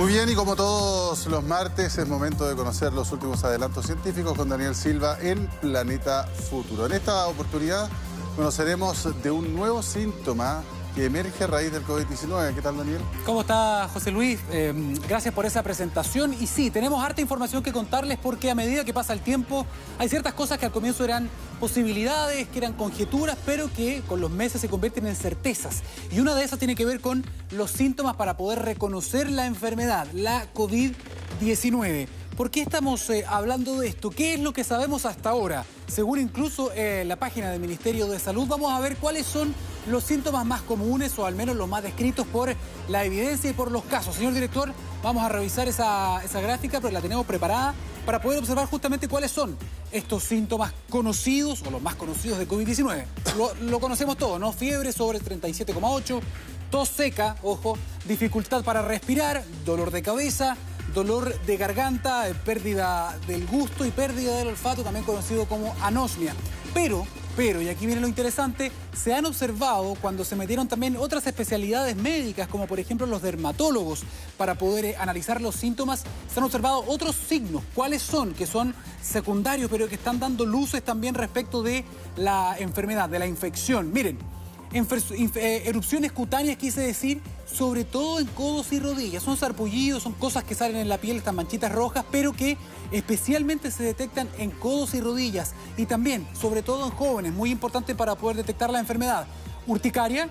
Muy bien, y como todos los martes, es momento de conocer los últimos adelantos científicos con Daniel Silva en Planeta Futuro. En esta oportunidad conoceremos de un nuevo síntoma que emerge a raíz del COVID-19. ¿Qué tal, Daniel? ¿Cómo está, José Luis? Gracias por esa presentación. Y sí, tenemos harta información que contarles porque a medida que pasa el tiempo hay ciertas cosas que al comienzo eran posibilidades, que eran conjeturas, pero que con los meses se convierten en certezas. Y una de esas tiene que ver con los síntomas para poder reconocer la enfermedad, la COVID-19. ¿Por qué estamos hablando de esto? ¿Qué es lo que sabemos hasta ahora? Según incluso la página del Ministerio de Salud, vamos a ver cuáles son los síntomas más comunes o al menos los más descritos por la evidencia y por los casos. Señor director, vamos a revisar esa gráfica, pero la tenemos preparada para poder observar justamente cuáles son estos síntomas conocidos o los más conocidos de COVID-19. Lo conocemos todos, ¿no? Fiebre sobre 37,8, tos seca, ojo, dificultad para respirar, dolor de cabeza, dolor de garganta, pérdida del gusto y pérdida del olfato, también conocido como anosmia. Pero, y aquí viene lo interesante, se han observado cuando se metieron también otras especialidades médicas, como por ejemplo los dermatólogos, para poder analizar los síntomas, se han observado otros signos. ¿Cuáles son? Que son secundarios, pero que están dando luces también respecto de la enfermedad, de la infección. Miren, erupciones cutáneas, quise decir, sobre todo en codos y rodillas. Son sarpullidos, son cosas que salen en la piel, estas manchitas rojas, pero que especialmente se detectan en codos y rodillas. Y también, sobre todo en jóvenes, muy importante para poder detectar la enfermedad. Urticaria,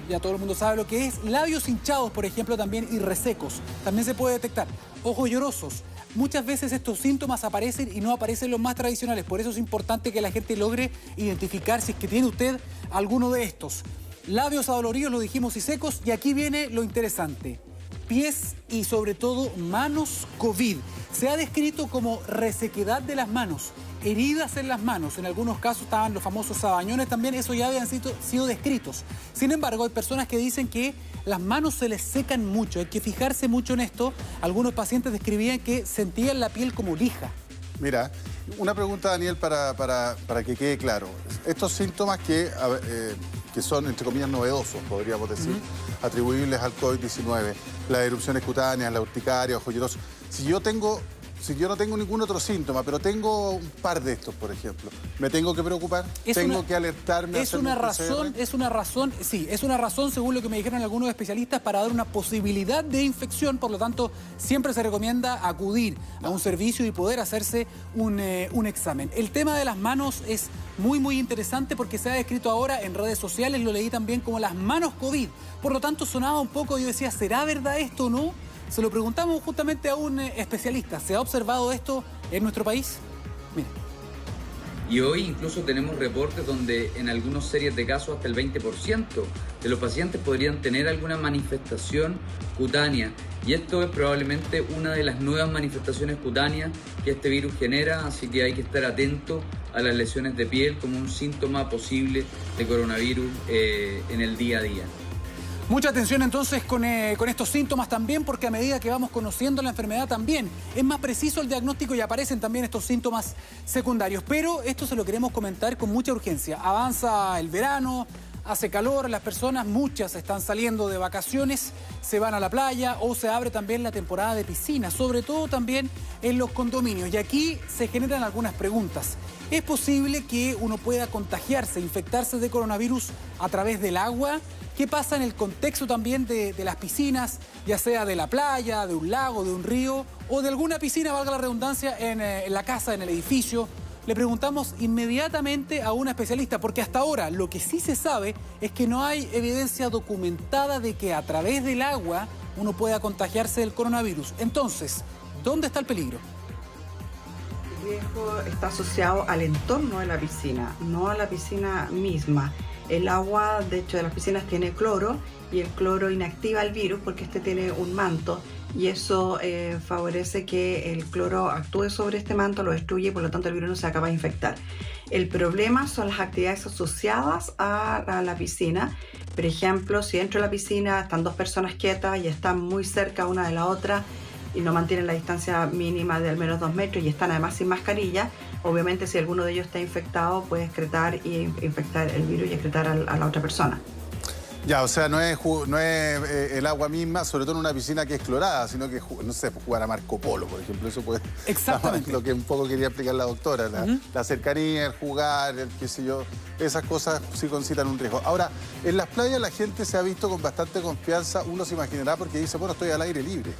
ya todo el mundo sabe lo que es. Labios hinchados, por ejemplo, también, y resecos. También se puede detectar. Ojos llorosos. Muchas veces estos síntomas aparecen y no aparecen los más tradicionales. Por eso es importante que la gente logre identificar si es que tiene usted alguno de estos. Labios adoloridos, lo dijimos, y secos. Y aquí viene lo interesante. Pies y sobre todo manos COVID. Se ha descrito como resequedad de las manos, heridas en las manos. En algunos casos estaban los famosos sabañones también. Eso ya habían sido descritos. Sin embargo, hay personas que dicen que las manos se les secan mucho. Hay que fijarse mucho en esto. Algunos pacientes describían que sentían la piel como lija. Mira, una pregunta, Daniel, para que quede claro. Estos síntomas que son, entre comillas, novedosos, podríamos decir, atribuibles al COVID-19, las erupciones cutáneas, la urticaria, ojos llorosos. Si yo no tengo ningún otro síntoma, pero tengo un par de estos, por ejemplo, ¿me tengo que preocupar? ¿Tengo que alertarme? Es una razón, según lo que me dijeron algunos especialistas, para dar una posibilidad de infección. Por lo tanto, siempre se recomienda acudir a un servicio y poder hacerse un examen. El tema de las manos es muy interesante porque se ha descrito ahora en redes sociales, lo leí también como las manos COVID. Por lo tanto, sonaba un poco, yo decía, ¿será verdad esto o no? Se lo preguntamos justamente a un especialista. ¿Se ha observado esto en nuestro país? Mira. Y hoy incluso tenemos reportes donde en algunas series de casos hasta el 20% de los pacientes podrían tener alguna manifestación cutánea. Y esto es probablemente una de las nuevas manifestaciones cutáneas que este virus genera, así que hay que estar atento a las lesiones de piel como un síntoma posible de coronavirus en el día a día. Mucha atención entonces con estos síntomas también, porque a medida que vamos conociendo la enfermedad también es más preciso el diagnóstico y aparecen también estos síntomas secundarios. Pero esto se lo queremos comentar con mucha urgencia. Avanza el verano, hace calor, las personas, muchas están saliendo de vacaciones, se van a la playa o se abre también la temporada de piscina, sobre todo también en los condominios. Y aquí se generan algunas preguntas. ¿Es posible que uno pueda contagiarse, infectarse de coronavirus a través del agua? ¿Qué pasa en el contexto también de las piscinas, ya sea de la playa, de un lago, de un río o de alguna piscina, valga la redundancia, en la casa, en el edificio? Le preguntamos inmediatamente a una especialista, porque hasta ahora lo que sí se sabe es que no hay evidencia documentada de que a través del agua uno pueda contagiarse del coronavirus. Entonces, ¿dónde está el peligro? El riesgo está asociado al entorno de la piscina, no a la piscina misma. El agua, de hecho, de las piscinas tiene cloro y el cloro inactiva el virus porque este tiene un manto y eso favorece que el cloro actúe sobre este manto, lo destruye y por lo tanto el virus no se acaba de infectar. El problema son las actividades asociadas a la piscina. Por ejemplo, si dentro de la piscina están dos personas quietas y están muy cerca una de la otra y no mantienen la distancia mínima de al menos 2 metros y están además sin mascarilla, obviamente si alguno de ellos está infectado puede excretar y infectar el virus y excretar a la otra persona. Ya, o sea, no es el agua misma, sobre todo en una piscina que es clorada, sino que, no sé, jugar a Marco Polo, por ejemplo. Eso puede... Exactamente. Lo que un poco quería explicar la doctora. La cercanía, el jugar, el qué sé yo, esas cosas sí concitan un riesgo. Ahora, en las playas la gente se ha visto con bastante confianza, uno se imaginará, porque dice, bueno, estoy al aire libre.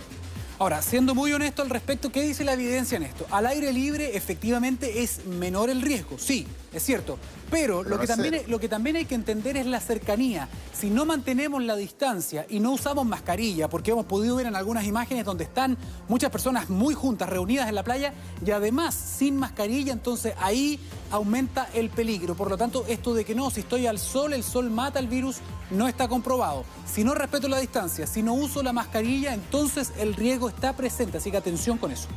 Ahora, siendo muy honesto al respecto, ¿qué dice la evidencia en esto? Al aire libre, efectivamente, es menor el riesgo. Sí, es cierto. Pero lo que también hay que entender es la cercanía. Si no mantenemos la distancia y no usamos mascarilla, porque hemos podido ver en algunas imágenes donde están muchas personas muy juntas, reunidas en la playa, y además sin mascarilla, entonces ahí aumenta el peligro. Por lo tanto, esto de que no, si estoy al sol, el sol mata el virus, no está comprobado. Si no respeto la distancia, si no uso la mascarilla, entonces el riesgo está presente. Así que atención con eso.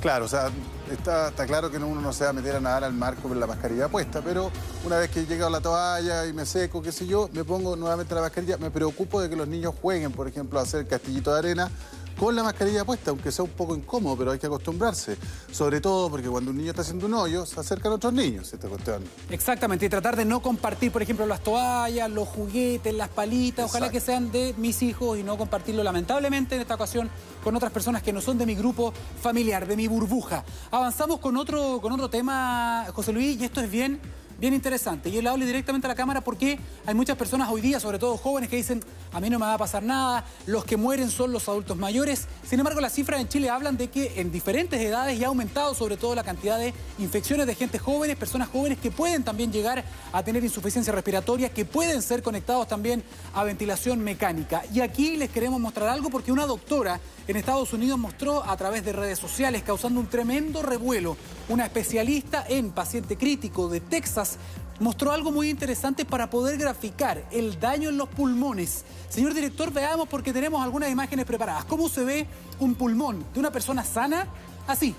Claro, o sea, está claro que uno no se va a meter a nadar al mar con la mascarilla puesta, pero una vez que llego a la toalla y me seco, qué sé yo, me pongo nuevamente la mascarilla. Me preocupo de que los niños jueguen, por ejemplo, a hacer castillito de arena con la mascarilla puesta, aunque sea un poco incómodo, pero hay que acostumbrarse. Sobre todo porque cuando un niño está haciendo un hoyo, se acercan otros niños, esta cuestión. Exactamente, y tratar de no compartir, por ejemplo, las toallas, los juguetes, las palitas. Ojalá que sean de mis hijos y no compartirlo, lamentablemente, en esta ocasión, con otras personas que no son de mi grupo familiar, de mi burbuja. Avanzamos con otro tema, José Luis, y esto es bien interesante. Y él habla directamente a la cámara porque hay muchas personas hoy día, sobre todo jóvenes, que dicen, a mí no me va a pasar nada, los que mueren son los adultos mayores. Sin embargo, las cifras en Chile hablan de que en diferentes edades ya ha aumentado sobre todo la cantidad de infecciones de gente jóvenes, personas jóvenes que pueden también llegar a tener insuficiencia respiratoria, que pueden ser conectados también a ventilación mecánica. Y aquí les queremos mostrar algo porque una doctora en Estados Unidos mostró a través de redes sociales, causando un tremendo revuelo, una especialista en paciente crítico de Texas, mostró algo muy interesante para poder graficar el daño en los pulmones. Señor director, veamos porque tenemos algunas imágenes preparadas. ¿Cómo se ve un pulmón de una persona sana? Así.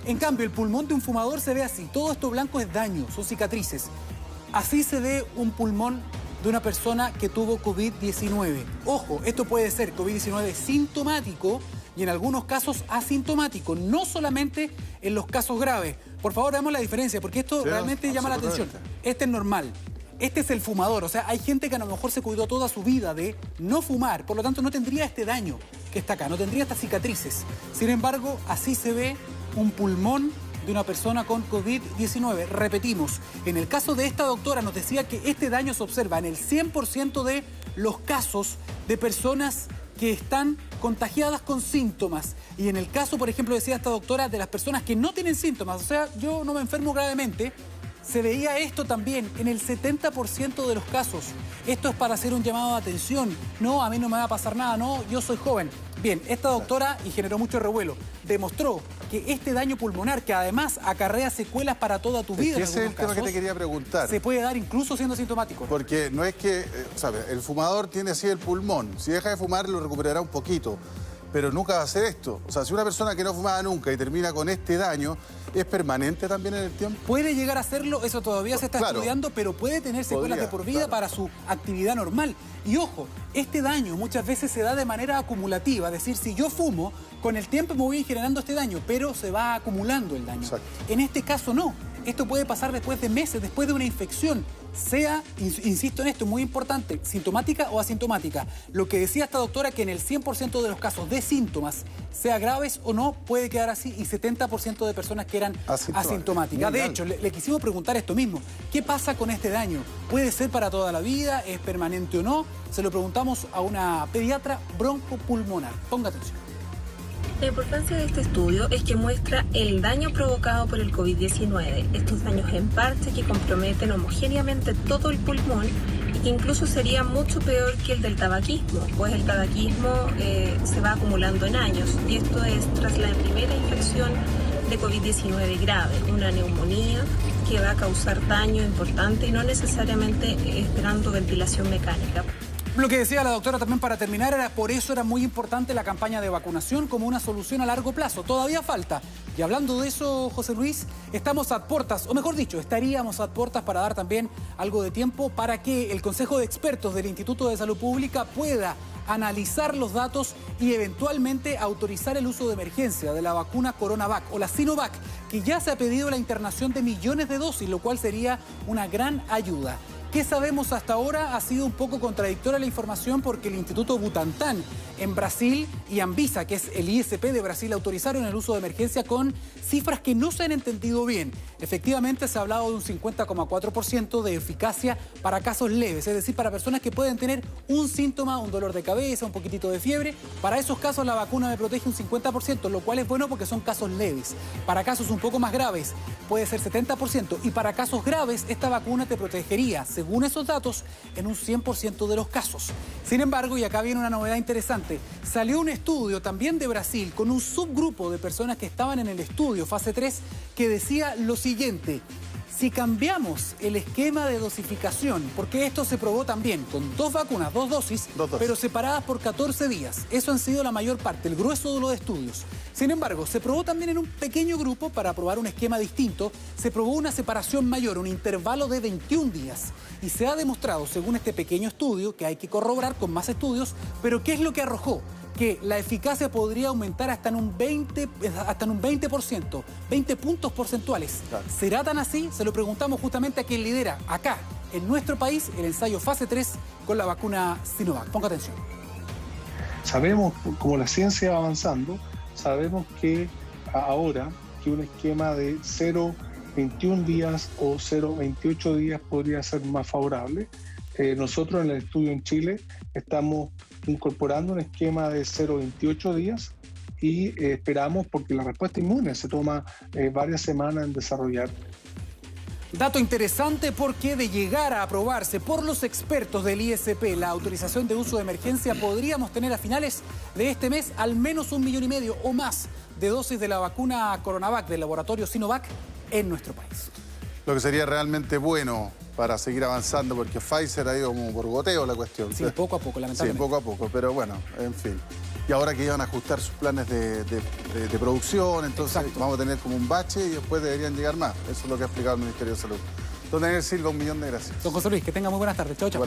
En cambio, el pulmón de un fumador se ve así. Todo esto blanco es daño, son cicatrices. Así se ve un pulmón de una persona que tuvo COVID-19. Ojo, esto puede ser COVID-19 sintomático y en algunos casos asintomático, no solamente en los casos graves. Por favor, veamos la diferencia, porque esto realmente llama la atención. Este es normal. Este es el fumador, o sea, hay gente que a lo mejor se cuidó toda su vida de no fumar, por lo tanto no tendría este daño que está acá, no tendría estas cicatrices. Sin embargo, así se ve un pulmón de una persona con COVID-19. Repetimos, en el caso de esta doctora nos decía que este daño se observa en el 100% de los casos de personas que están contagiadas con síntomas. Y en el caso, por ejemplo, decía esta doctora, de las personas que no tienen síntomas, o sea, yo no me enfermo gravemente, se veía esto también en el 70% de los casos. Esto es para hacer un llamado de atención. No, a mí no me va a pasar nada, no, yo soy joven. Bien, esta doctora, y generó mucho revuelo, demostró que este daño pulmonar, que además acarrea secuelas para toda tu vida, ese es el tema que te quería preguntar. Se puede dar incluso siendo sintomático. Porque no es que, ¿sabes? El fumador tiene así el pulmón. Si deja de fumar, lo recuperará un poquito. Pero nunca va a hacer esto. O sea, si una persona que no fumaba nunca y termina con este daño, ¿es permanente también en el tiempo? Puede llegar a serlo, eso todavía se está estudiando, pero puede tener secuelas de por vida para su actividad normal. Y ojo, este daño muchas veces se da de manera acumulativa, es decir, si yo fumo, con el tiempo me voy a ir generando este daño, pero se va acumulando el daño. Exacto. En este caso no. Esto puede pasar después de meses, después de una infección, sea, insisto en esto, muy importante, sintomática o asintomática. Lo que decía esta doctora, que en el 100% de los casos de síntomas, sea graves o no, puede quedar así, y 70% de personas que eran asintomáticas. De hecho, le quisimos preguntar esto mismo. ¿Qué pasa con este daño? ¿Puede ser para toda la vida? ¿Es permanente o no? Se lo preguntamos a una pediatra broncopulmonar. Ponga atención. La importancia de este estudio es que muestra el daño provocado por el COVID-19, estos daños en parche que comprometen homogéneamente todo el pulmón y que incluso sería mucho peor que el del tabaquismo, pues el tabaquismo se va acumulando en años y esto es tras la primera infección de COVID-19 grave, una neumonía que va a causar daño importante y no necesariamente esperando ventilación mecánica. Lo que decía la doctora también para terminar era por eso era muy importante la campaña de vacunación como una solución a largo plazo. Todavía falta. Y hablando de eso, José Luis, estamos a puertas, o mejor dicho, estaríamos a puertas para dar también algo de tiempo para que el Consejo de Expertos del Instituto de Salud Pública pueda analizar los datos y eventualmente autorizar el uso de emergencia de la vacuna Coronavac o la Sinovac, que ya se ha pedido la internación de millones de dosis, lo cual sería una gran ayuda. ¿Qué sabemos hasta ahora? Ha sido un poco contradictoria la información porque el Instituto Butantan en Brasil y Anvisa, que es el ISP de Brasil, autorizaron el uso de emergencia con cifras que no se han entendido bien. Efectivamente, se ha hablado de un 50,4% de eficacia para casos leves, es decir, para personas que pueden tener un síntoma, un dolor de cabeza, un poquitito de fiebre. Para esos casos la vacuna me protege un 50%, lo cual es bueno porque son casos leves. Para casos un poco más graves puede ser 70% y para casos graves esta vacuna te protegería, según esos datos, en un 100% de los casos. Sin embargo, y acá viene una novedad interesante, salió un estudio también de Brasil con un subgrupo de personas que estaban en el estudio fase 3 que decía lo siguiente: si cambiamos el esquema de dosificación, porque esto se probó también con 2 vacunas, 2 dosis, pero separadas por 14 días. Eso han sido la mayor parte, el grueso de los estudios. Sin embargo, se probó también en un pequeño grupo para probar un esquema distinto. Se probó una separación mayor, un intervalo de 21 días. Y se ha demostrado, según este pequeño estudio, que hay que corroborar con más estudios, pero ¿qué es lo que arrojó? Que la eficacia podría aumentar hasta en un 20%, 20 puntos porcentuales. Claro. ¿Será tan así? Se lo preguntamos justamente a quien lidera acá, en nuestro país, el ensayo fase 3 con la vacuna Sinovac. Ponga atención. Sabemos, como la ciencia va avanzando, sabemos que ahora que un esquema de 0,21 días o 0,28 días podría ser más favorable. Nosotros en el estudio en Chile estamos incorporando un esquema de 0,28 días y esperamos, porque la respuesta inmune se toma varias semanas en desarrollar. Dato interesante porque de llegar a aprobarse por los expertos del ISP la autorización de uso de emergencia, podríamos tener a finales de este mes al menos 1,5 millones o más de dosis de la vacuna Coronavac del laboratorio Sinovac en nuestro país. Lo que sería realmente bueno para seguir avanzando, porque Pfizer ha ido como por goteo la cuestión. Sí, poco a poco, lamentablemente. Sí, poco a poco, pero bueno, en fin. Y ahora que iban a ajustar sus planes de producción, entonces exacto, vamos a tener como un bache y después deberían llegar más. Eso es lo que ha explicado el Ministerio de Salud. Don Daniel Silva, 1.000.000 de gracias. Don José Luis, que tenga muy buenas tardes. Chau, chau.